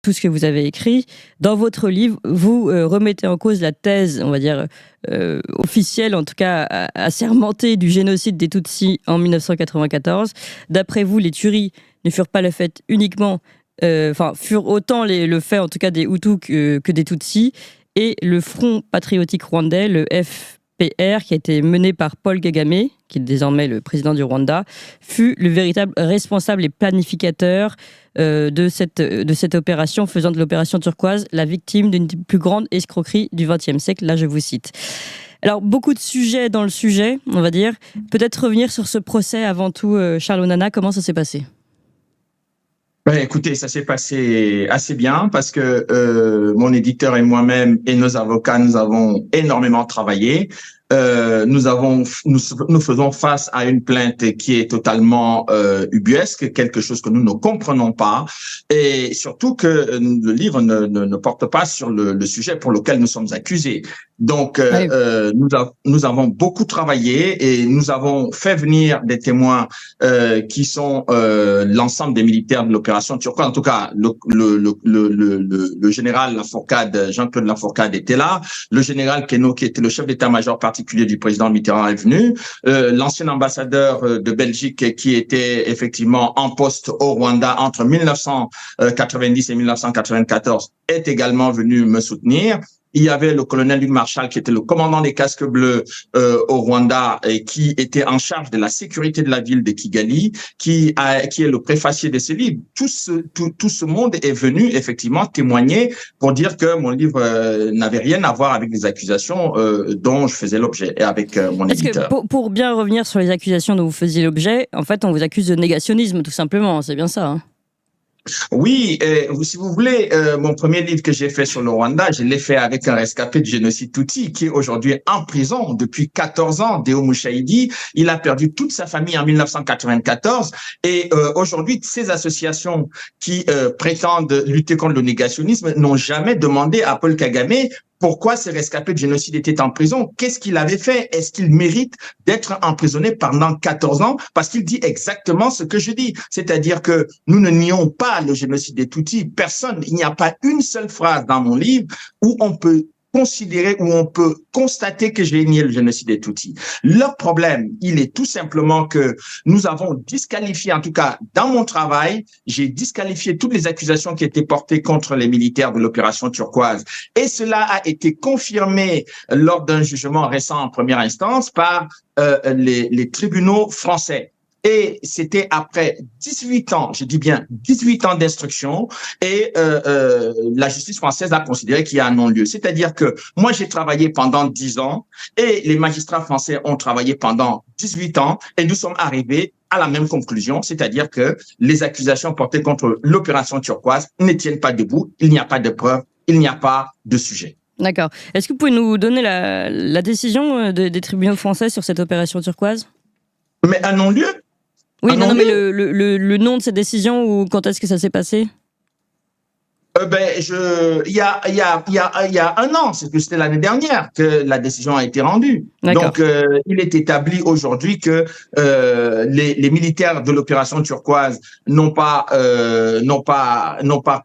tout ce que vous avez écrit. Dans votre livre, vous remettez en cause la thèse, on va dire, officielle, en tout cas assermentée, du génocide des Tutsis en 1994. D'après vous, les tueries ne furent pas le fait uniquement, furent autant le fait, en tout cas, des Hutus que des Tutsis. Et le Front patriotique rwandais, le FPR, qui a été mené par Paul Kagame, qui est désormais le président du Rwanda, fut le véritable responsable et planificateur de cette opération, faisant de l'opération turquoise la victime d'une des plus grandes escroqueries du XXe siècle. Là, je vous cite. Alors, beaucoup de sujets dans le sujet, on va dire. Peut-être revenir sur ce procès avant tout. Charles Onana, comment ça s'est passé ? Écoutez, ça s'est passé assez bien parce que mon éditeur et moi-même et nos avocats, nous avons énormément travaillé. Nous faisons face à une plainte qui est totalement ubuesque, quelque chose que nous ne comprenons pas, et surtout que le livre ne porte pas sur le sujet pour lequel nous sommes accusés. Donc, oui. Nous avons beaucoup travaillé et nous avons fait venir des témoins qui sont l'ensemble des militaires de l'opération turquoise. En tout cas, le général Lafourcade, Jean-Claude Lafourcade était là. Le général Queneau, qui était le chef d'état-major particulier du président Mitterrand, est venu. L'ancien ambassadeur de Belgique, qui était effectivement en poste au Rwanda entre 1990 et 1994, est également venu me soutenir. Il y avait le colonel Luc Marshall, qui était le commandant des casques bleus au Rwanda et qui était en charge de la sécurité de la ville de Kigali, qui est le préfacier de ce livre. Tout ce monde est venu effectivement témoigner pour dire que mon livre n'avait rien à voir avec les accusations dont je faisais l'objet et avec mon éditeur. Que pour bien revenir sur les accusations dont vous faisiez l'objet, en fait, on vous accuse de négationnisme, tout simplement. C'est bien ça, hein? Oui, si vous voulez, mon premier livre que j'ai fait sur le Rwanda, je l'ai fait avec un rescapé du génocide Tutsi qui est aujourd'hui en prison depuis 14 ans, Deo Mushayidi. Il a perdu toute sa famille en 1994 et aujourd'hui, ces associations qui prétendent lutter contre le négationnisme n'ont jamais demandé à Paul Kagame pourquoi ces rescapés de génocide étaient en prison. Qu'est-ce qu'il avait fait? Est-ce qu'il mérite d'être emprisonné pendant 14 ans? Parce qu'il dit exactement ce que je dis. C'est-à-dire que nous ne nions pas le génocide des Tutsis. Personne, il n'y a pas une seule phrase dans mon livre où on peut considérer, où on peut constater que j'ai nié le génocide des Tutsis. Leur problème, il est tout simplement que nous avons disqualifié, en tout cas dans mon travail, j'ai disqualifié toutes les accusations qui étaient portées contre les militaires de l'opération turquoise. Et cela a été confirmé lors d'un jugement récent en première instance par les tribunaux français. Et c'était après 18 ans, je dis bien 18 ans d'instruction, et la justice française a considéré qu'il y a un non-lieu. C'est-à-dire que moi, j'ai travaillé pendant 10 ans, et les magistrats français ont travaillé pendant 18 ans, et nous sommes arrivés à la même conclusion, c'est-à-dire que les accusations portées contre l'opération turquoise ne tiennent pas debout, il n'y a pas de preuves, il n'y a pas de sujet. D'accord. Est-ce que vous pouvez nous donner la décision des tribunaux français sur cette opération turquoise? Mais un non-lieu? Oui, non, mais le nom de cette décision, ou quand est-ce que ça s'est passé? Il y a un an, c'était l'année dernière que la décision a été rendue. Donc, il est établi aujourd'hui que les militaires de l'opération turquoise n'ont pas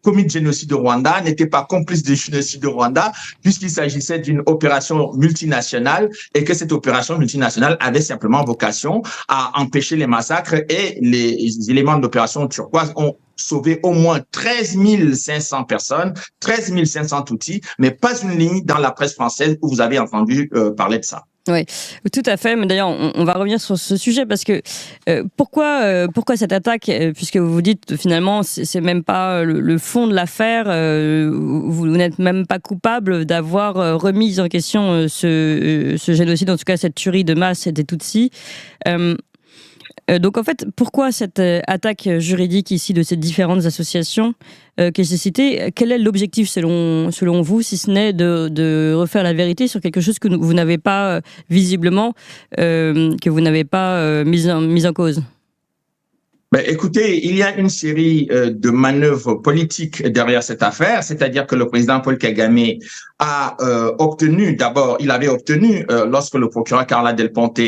commis de génocide au Rwanda, n'étaient pas complices de génocide au Rwanda, puisqu'il s'agissait d'une opération multinationale et que cette opération multinationale avait simplement vocation à empêcher les massacres, et les éléments de l'opération turquoise ont sauvé au moins 13 500 personnes, 13 500 Tutsis, mais pas une ligne dans la presse française où vous avez entendu parler de ça. Oui, tout à fait. Mais d'ailleurs, on va revenir sur ce sujet parce que pourquoi cette attaque, puisque vous vous dites finalement c'est même pas le fond de l'affaire, vous n'êtes même pas coupable d'avoir remis en question ce génocide, en tout cas cette tuerie de masse des Tutsis. Donc en fait, pourquoi cette attaque juridique ici de ces différentes associations que j'ai citées? Quel est l'objectif selon vous, si ce n'est de refaire la vérité sur quelque chose que vous n'avez pas visiblement, que vous n'avez pas mis en cause? Écoutez, il y a une série de manœuvres politiques derrière cette affaire, c'est-à-dire que le président Paul Kagame a obtenu, lorsque le procureur Carla Del Ponte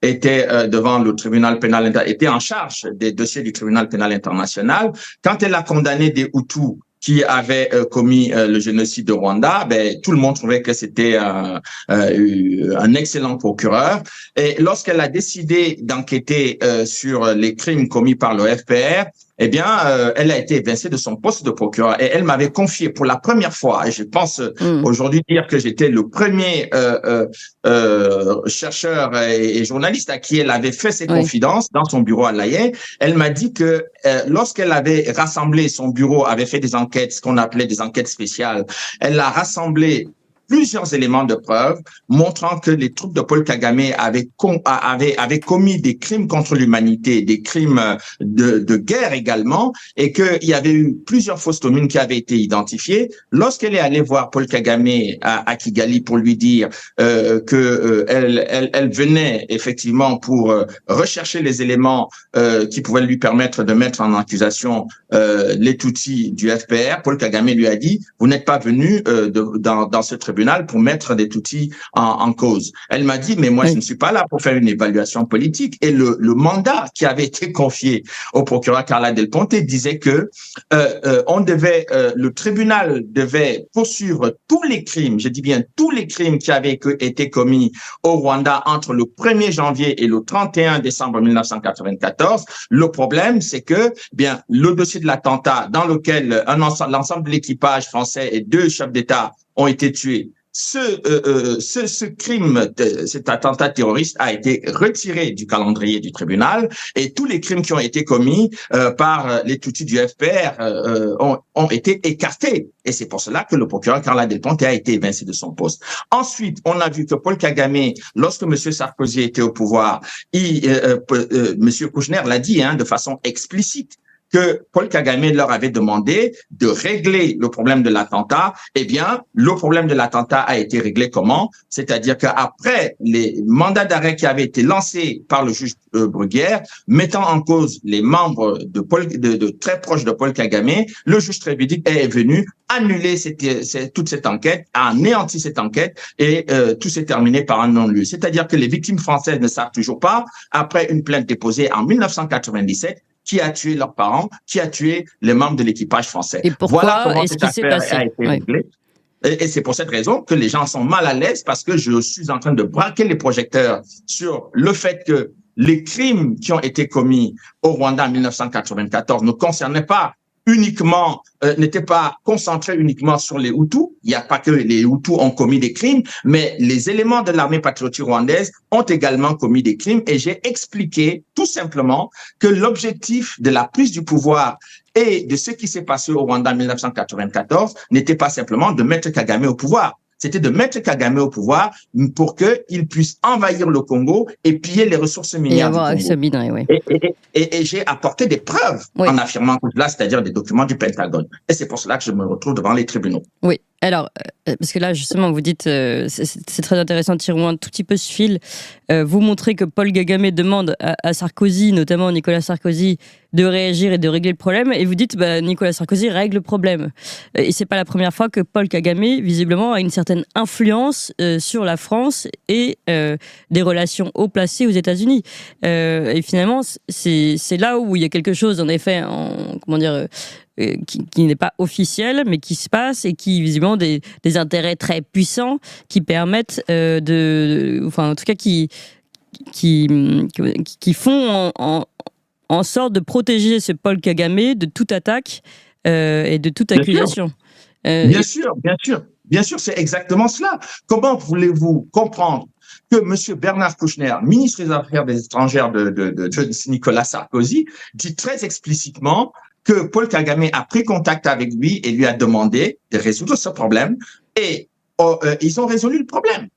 était devant le tribunal pénal, était en charge des dossiers du tribunal pénal international, quand elle a condamné des Hutus qui avait commis le génocide de Rwanda, tout le monde trouvait que c'était un excellent procureur. Et lorsqu'elle a décidé d'enquêter sur les crimes commis par le FPR, elle a été évincée de son poste de procureur et elle m'avait confié pour la première fois, et je pense aujourd'hui dire que j'étais le premier chercheur et journaliste à qui elle avait fait ses confidences dans son bureau à La Haye. Elle m'a dit que lorsqu'elle avait rassemblé, son bureau avait fait des enquêtes, ce qu'on appelait des enquêtes spéciales, elle a rassemblé plusieurs éléments de preuve montrant que les troupes de Paul Kagame avaient commis des crimes contre l'humanité, des crimes de guerre également, et qu'il y avait eu plusieurs fausses communes qui avaient été identifiées. Lorsqu'elle est allée voir Paul Kagame à Kigali pour lui dire elle venait effectivement pour rechercher les éléments qui pouvaient lui permettre de mettre en accusation les Tutsis du FPR, Paul Kagame lui a dit « Vous n'êtes pas venu dans ce tribunal pour mettre des Tutsis en cause. » Elle m'a dit, mais moi, je ne suis pas là pour faire une évaluation politique. Et le mandat qui avait été confié au procureur Carla Del Ponte disait que le tribunal devait poursuivre tous les crimes, je dis bien tous les crimes qui avaient été commis au Rwanda entre le 1er janvier et le 31 décembre 1994. Le problème, c'est que, le dossier de l'attentat dans lequel l'ensemble de l'équipage français et 2 chefs d'État ont été tués. Ce crime, cet attentat terroriste a été retiré du calendrier du tribunal et tous les crimes qui ont été commis par les Tutsis du FPR ont été écartés. Et c'est pour cela que le procureur Carla Del Ponte a été évincé de son poste. Ensuite, on a vu que Paul Kagame, lorsque M. Sarkozy était au pouvoir, M. Kouchner l'a dit de façon explicite, que Paul Kagame leur avait demandé de régler le problème de l'attentat. Le problème de l'attentat a été réglé comment? C'est-à-dire qu'après les mandats d'arrêt qui avaient été lancés par le juge Bruguière, mettant en cause les membres de très proches de Paul Kagame, le juge Trévidic est venu annuler toute cette enquête, a anéanti cette enquête et tout s'est terminé par un non-lieu. C'est-à-dire que les victimes françaises ne savent toujours pas, après une plainte déposée en 1997, qui a tué leurs parents, qui a tué les membres de l'équipage français. Et pourquoi voilà comment cette affaire a été réglée. Et c'est pour cette raison que les gens sont mal à l'aise parce que je suis en train de braquer les projecteurs sur le fait que les crimes qui ont été commis au Rwanda en 1994 ne concernaient pas uniquement, n'était pas concentré uniquement sur les Hutus. Il n'y a pas que les Hutus ont commis des crimes, mais les éléments de l'armée patriotique rwandaise ont également commis des crimes. Et j'ai expliqué tout simplement que l'objectif de la prise du pouvoir et de ce qui s'est passé au Rwanda en 1994 n'était pas simplement de mettre Kagame au pouvoir. C'était de mettre Kagame au pouvoir pour qu'il puisse envahir le Congo et piller les ressources minières du Congo. Et j'ai apporté des preuves en affirmant cela, c'est-à-dire des documents du Pentagone. Et c'est pour cela que je me retrouve devant les tribunaux. Oui. Alors, parce que là, justement, vous dites, c'est très intéressant de tirer un tout petit peu ce fil. Vous montrez que Paul Kagame demande à Sarkozy, notamment Nicolas Sarkozy, de réagir et de régler le problème. Et vous dites, Nicolas Sarkozy règle le problème. Et c'est pas la première fois que Paul Kagame, visiblement, a une certaine influence sur la France et des relations haut placées aux États-Unis. Et finalement, c'est là où il y a quelque chose, en effet, qui n'est pas officiel, mais qui se passe et qui, visiblement, des intérêts très puissants qui permettent en tout cas, qui font en sorte de protéger ce Paul Kagame de toute attaque et de toute accusation. Bien sûr, c'est exactement cela. Comment voulez-vous comprendre que M. Bernard Kouchner, ministre des Affaires étrangères de Nicolas Sarkozy, dit très explicitement que Paul Kagame a pris contact avec lui et lui a demandé de résoudre ce problème et ils ont résolu le problème.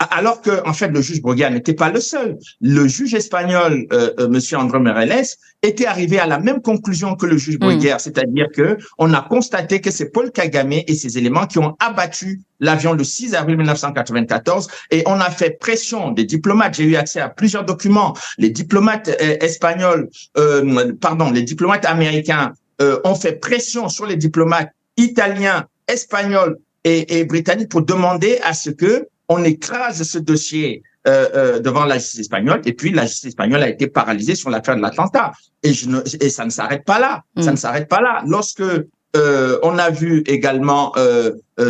Alors que, en fait, le juge Bruguière n'était pas le seul. Le juge espagnol, Monsieur André Meirelles, était arrivé à la même conclusion que le juge Bruguière, c'est-à-dire que on a constaté que c'est Paul Kagame et ses éléments qui ont abattu l'avion le 6 avril 1994 et on a fait pression des diplomates. J'ai eu accès à plusieurs documents. Les diplomates les diplomates américains ont fait pression sur les diplomates italiens, espagnols et britanniques pour demander à ce que on écrase ce dossier devant la justice espagnole et puis la justice espagnole a été paralysée sur l'affaire de l'attentat. Et ça ne s'arrête pas là. Ça ne s'arrête pas là. Lorsque on a vu également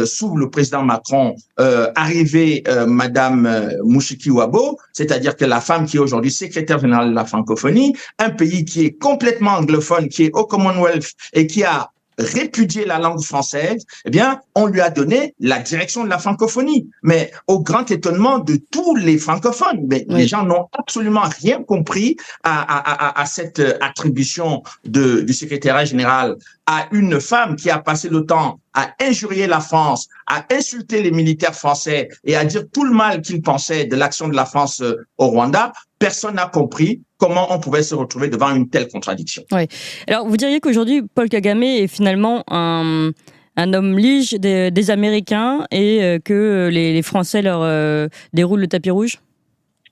sous le président Macron arriver Madame Mushikiwabo, c'est-à-dire que la femme qui est aujourd'hui secrétaire générale de la francophonie, un pays qui est complètement anglophone, qui est au Commonwealth et qui a répudié la langue française, eh bien, on lui a donné la direction de la francophonie. Mais au grand étonnement de tous les francophones, mais les gens n'ont absolument rien compris à cette attribution du secrétariat général à une femme qui a passé le temps à injurier la France, à insulter les militaires français et à dire tout le mal qu'ils pensaient de l'action de la France au Rwanda. Personne n'a compris comment on pouvait se retrouver devant une telle contradiction. Oui. Alors, vous diriez qu'aujourd'hui, Paul Kagame est finalement un homme lige des Américains et que les Français leur déroulent le tapis rouge?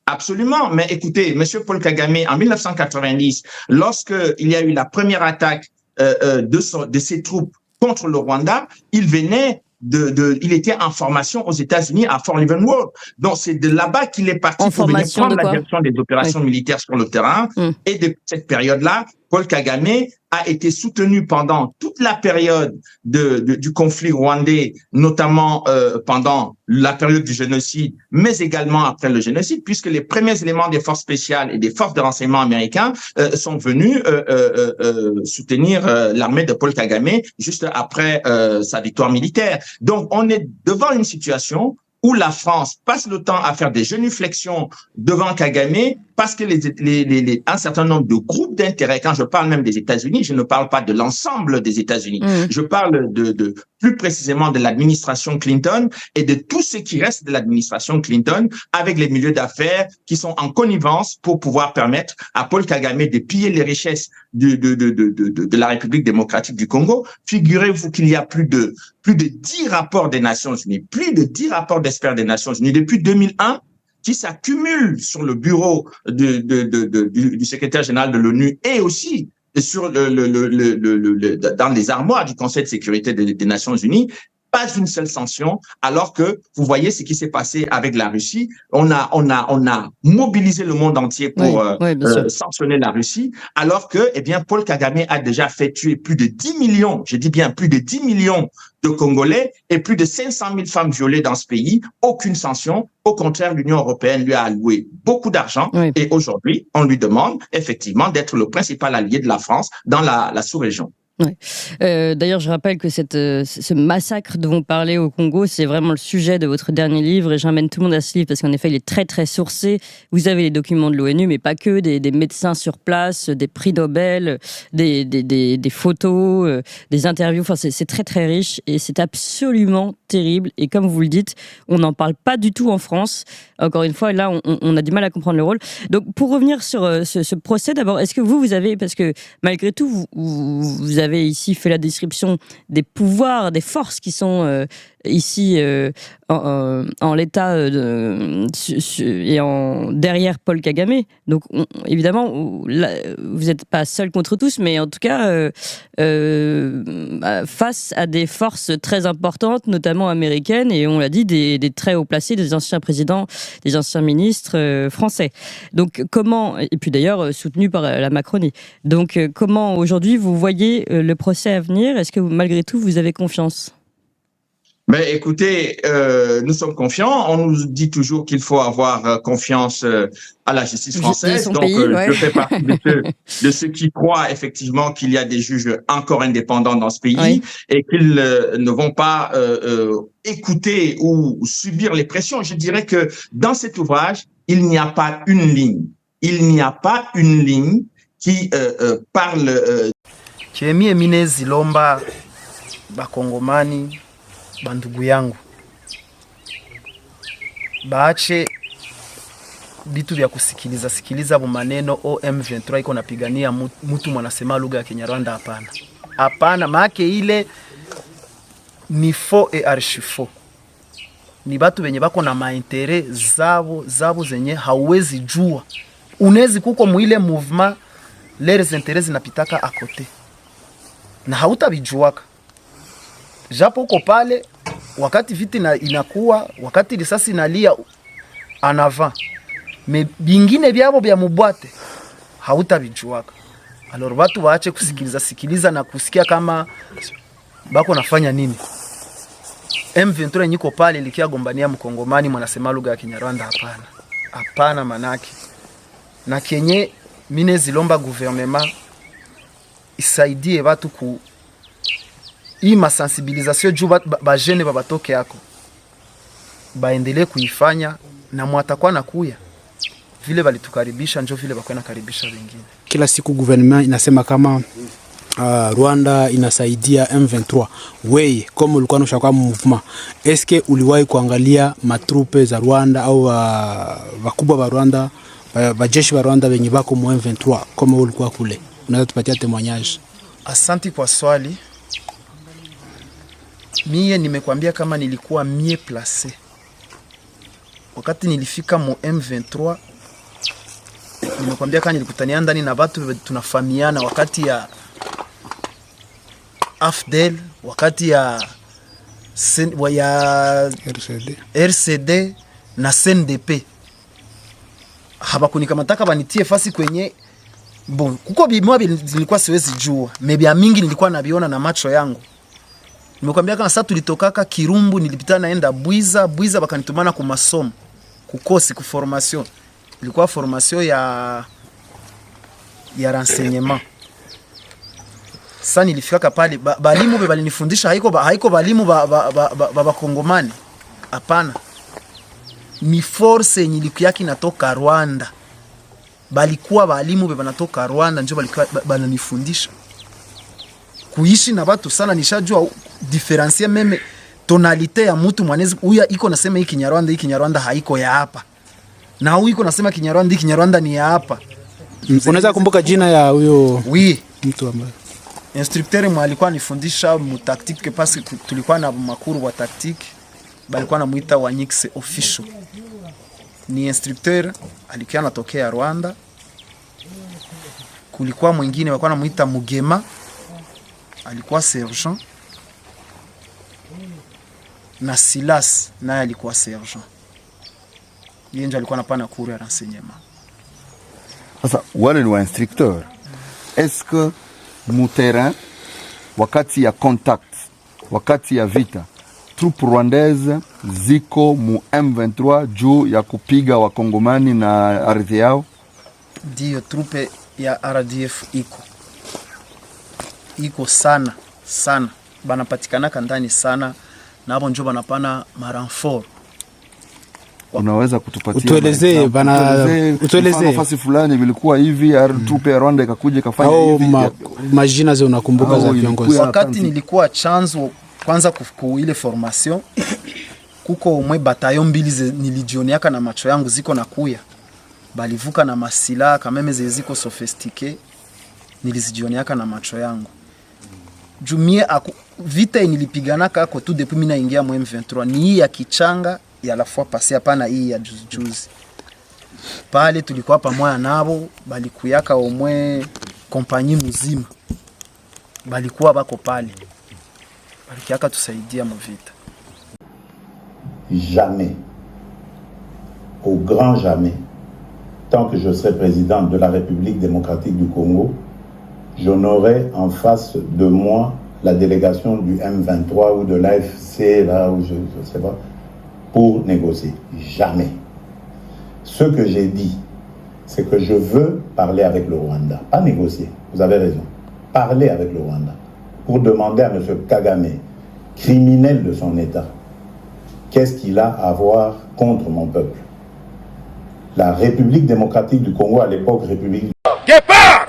Absolument. Mais écoutez, M. Paul Kagame, en 1990, lorsqu'il y a eu la première attaque de ses troupes contre le Rwanda, il venait il était en formation aux États-Unis à Fort Leavenworth. Donc, c'est de là-bas qu'il est parti pour venir prendre la direction des opérations militaires sur le terrain. Et depuis cette période-là, Paul Kagame a été soutenu pendant toute la période du conflit rwandais, notamment pendant la période du génocide, mais également après le génocide, puisque les premiers éléments des forces spéciales et des forces de renseignement américains sont venus soutenir l'armée de Paul Kagame juste après sa victoire militaire. Donc, on est devant une situation où la France passe le temps à faire des genuflexions devant Kagame parce que un certain nombre de groupes d'intérêt, quand je parle même des États-Unis, je ne parle pas de l'ensemble des États-Unis, je parle de plus précisément de l'administration Clinton et de tout ce qui reste de l'administration Clinton avec les milieux d'affaires qui sont en connivence pour pouvoir permettre à Paul Kagame de piller les richesses de la République démocratique du Congo. Figurez-vous qu'il y a plus de 10 rapports des Nations Unies, plus de 10 rapports d'experts des Nations Unies depuis 2001 qui s'accumulent sur le bureau du secrétaire général de l'ONU et aussi sur dans les armoires du Conseil de sécurité des Nations Unies. Pas une seule sanction, alors que vous voyez ce qui s'est passé avec la Russie. On a mobilisé le monde entier pour sanctionner la Russie, alors que, eh bien, Paul Kagame a déjà fait tuer plus de 10 millions, je dis bien plus de 10 millions de Congolais et plus de 500 000 femmes violées dans ce pays. Aucune sanction. Au contraire, l'Union européenne lui a alloué beaucoup d'argent et aujourd'hui, on lui demande effectivement d'être le principal allié de la France dans la sous-région. Ouais. D'ailleurs, je rappelle que ce massacre dont vous parlez au Congo, c'est vraiment le sujet de votre dernier livre et j'emmène tout le monde à ce livre parce qu'en effet, il est très très sourcé. Vous avez les documents de l'ONU, mais pas que, des médecins sur place, des prix Nobel, des photos, des interviews. Enfin, c'est très très riche et c'est absolument terrible. Et comme vous le dites, on n'en parle pas du tout en France. Encore une fois, là, on a du mal à comprendre le rôle. Donc, pour revenir sur ce procès, d'abord, est-ce que vous avez, parce que malgré tout, vous avez ici fait la description des pouvoirs, des forces qui sont ici en l'état et derrière Paul Kagame. Donc évidemment, là, vous n'êtes pas seul contre tous, mais en tout cas face à des forces très importantes, notamment américaines, et on l'a dit, des très hauts placés, des anciens présidents, des anciens ministres français. Donc comment, et puis d'ailleurs soutenus par la Macronie. Donc comment aujourd'hui vous voyez le procès à venir? Est-ce que malgré tout vous avez confiance? Ben, écoutez, nous sommes confiants. On nous dit toujours qu'il faut avoir confiance à la justice française. Donc, je fais partie de ceux qui croient effectivement qu'il y a des juges encore indépendants dans ce pays et qu'ils ne vont pas écouter ou subir les pressions. Je dirais que dans cet ouvrage, il n'y a pas une ligne. Il n'y a pas une ligne qui parle. Chemie Minezi Lomba Bakongomani bandugu yangu baache vitu vya kusikiliza maneno M23 iko napigania mtu mwanasema lugha ya Kinyarwanda. Hapana, maana ile ni faux et archi faux. Ni batu wenye bako na maintere zabo zenye hauwezi jua. Unezi kuko muile mouvement les intérêts zinapitaka akote na hautabijuaka. Japo uko pale wakati viti inakuwa, wakati risasi inalia anava. Me bingine byabo bya mubwate hautabijuaka. Alors watu waache kusikiliza na kusikia kama bako nafanya nini? M23 nyiko pale likia gombania mkongomani mwanasema lugha ya Kinyarwanda? Hapana. Hapana manake. Na kenye mine zilomba gouvernement isaidie watu ku hii masensibilisation juu ba jeune babatoke yako. Baendelee kuifanya na mwatakuwa na kuya. Vile balitukaribisha njo vile bakwe nakaribisha wengine. Kila siku gouvernement inasema kama Rwanda inasaidia M23. Wewe kama ulikuwa unashaka movement, eske uliwahi kuangalia matrupe za Rwanda au wakubwa wa Rwanda, wajeshi wa Rwanda wenye bako mu M23 kama ulikuwa kule? Unaweza tupatia témoignage? Asante kwa swali. Mie nimekwambia kama nilikuwa mie placé. Wakati nilifika mu M23, nimekwambia kama nilikutania ndani na watu tunafahamiana, wakati ya AFDEL, wakati ya RCD na CNDP. Habakunikamata banitie fasi kwenye bon, kuko bimwa nilikuwa siwezi jua, maybe mingi nilikuwa nabiona na macho yangu. Nimekwambia kama sasa tulitokaka Kirumbu, nilipita naenda Bwiza bakanitumana ku masomo, kukosi ku formation. Ilikuwa formation ya renseignement. Sasa nilifika pale balimu balinifundisha, haiko balimu ba Kongomani. Hapana. Ni force nyilikuwa natoka Rwanda. Balikuwa balimu banatoka Rwanda ndio balikuwa bananifundisha. Kuishi na watu sana, nishajua diferencier meme tonalite ya mtu mwanezi huyu iko nasema hii Kinyarwanda haiko ya hapa. Na huyu iko nasema Kinyarwanda ni ya hapa. Unaweza kumbuka jina ya huyo? Oui. Mtu ambaye instructeur mwa alikuwa anifundisha mu tactique, parce que tulikuwa na makuru wa tactique, balikuwa namuita Wanyix official. Ni instructeur alikuwa anatokea Rwanda. Kulikuwa mwingine walikuwa namuita Mugema, alikuwa sergeant. Na Silas naye alikuwa sergeant. Yeye ndio alikuwa anapana cours ya renseignement. Sasa wale ni wa instructeur. Est-ce que mu terrain, wakati ya contact, wakati ya vita, troupe rwandaise ziko mu M23 juu ya kupiga wakongomani na ardhi yao? Ndio, troupe ya RDF iko sana banapatikana kandani sana, na hapo ndio banapana maranfort. Unaweza kutupatia utuelezee nafasi fulani vilikuwa hivi, trupe ya Rwanda ikakuja kafanya hivi, majina zao unakumbuka za viongozi? Wakati nilikuwa chanzo kwanza ku ile formation, kuko umwe bataillon mbili nilijioniaka na macho yangu ziko na kuya, balivuka na masila kameme ziko sophistiqué, nilizijioniaka na macho yangu. Jumie vita nilipigana kako tu depuis mina ingia mu M23 ni hii ya Kichanga ya la fois passé, hapana hii ya juzi. Pale tulikuwa pamoja nabo, balikuyaka omwe kompani mzima, balikuwa bako pale, balikiaka tusaidia mu vita. Jamais, au grand jamais, tant que je serai président de la République démocratique du Congo, je n'aurai en face de moi la délégation du M23 ou de l'AFC, là où je ne sais pas, pour négocier. Jamais. Ce que j'ai dit, c'est que je veux parler avec le Rwanda. Pas négocier, vous avez raison. Parler avec le Rwanda. Pour demander à M. Kagame, criminel de son État, qu'est-ce qu'il a à voir contre mon peuple? La République démocratique du Congo, à l'époque, République... Départ!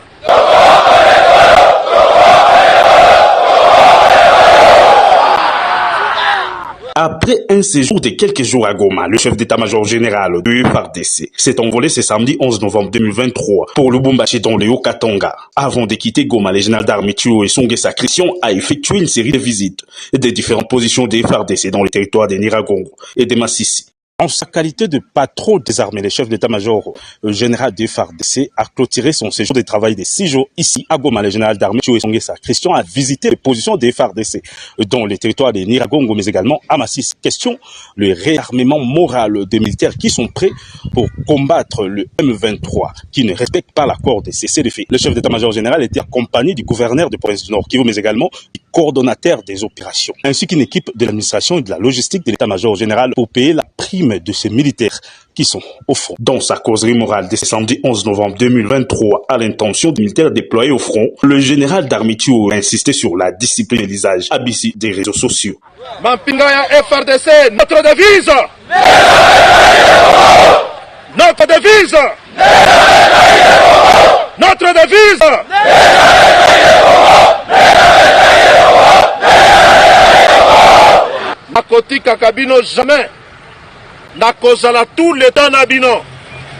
Après un séjour de quelques jours à Goma, le chef d'état-major général du FARDC s'est envolé ce samedi 11 novembre 2023 pour Lubumbashi dans le Haut-Katanga. Avant de quitter Goma, le général d'armée Thio Esongesa Christian a effectué une série de visites des différentes positions des FARDC dans le territoire de Nyiragongo et de Massissi. En sa qualité de patron des armées, le chef d'état-major général du FARDC a clôturé son séjour de travail de 6 jours ici à Goma. Le général d'armée Thioé Songesa Christian a visité les positions des FARDC dans les territoires de Niragongo, mais également à Massis. Question, le réarmement moral des militaires qui sont prêts pour combattre le M23, qui ne respecte pas l'accord de cessez-le-feu. Le chef d'état-major général était accompagné du gouverneur de province du Nord Kivu, mais également du coordonnateur des opérations, ainsi qu'une équipe de l'administration et de la logistique de l'état-major général pour payer la prime de ces militaires qui sont au front. Dans sa causerie morale de ce samedi 11 novembre 2023 à l'intention des militaires déployés au front, le général d'armée Thioé a insisté sur la discipline et l'usage abusif des réseaux sociaux. Mampingaya FRDC, notre devise! Notre devise! Notre devise! Nakotika kabino jamais. Nakozala tout le temps na bino.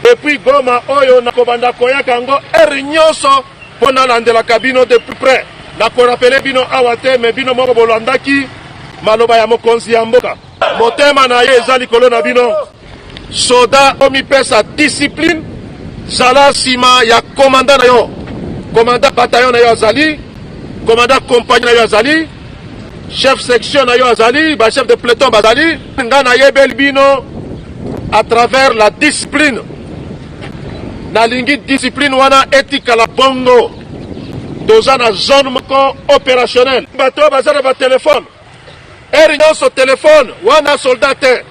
Depuis Goma oyo nakobanda koyaka ngo nyonso pona landela kabino de plus près. Nakorapele bino awate me bino moko bolandaki maloba ya mokonzi ya mboka. Motema na ye eza likolo na bino. Soda omipesa discipline zala sima ya commandant na yo. Commandant bataillon na yo azali, commandant compagnie na yo azali, chef section na yo azali, ba chef de peloton bazali, nga na yebel bino à travers la discipline. Na lingi discipline wana etika la bongo. Doza na zone moko opérationnelle. Bato bazana ba téléphone. Nyonso téléphone wana soldat te.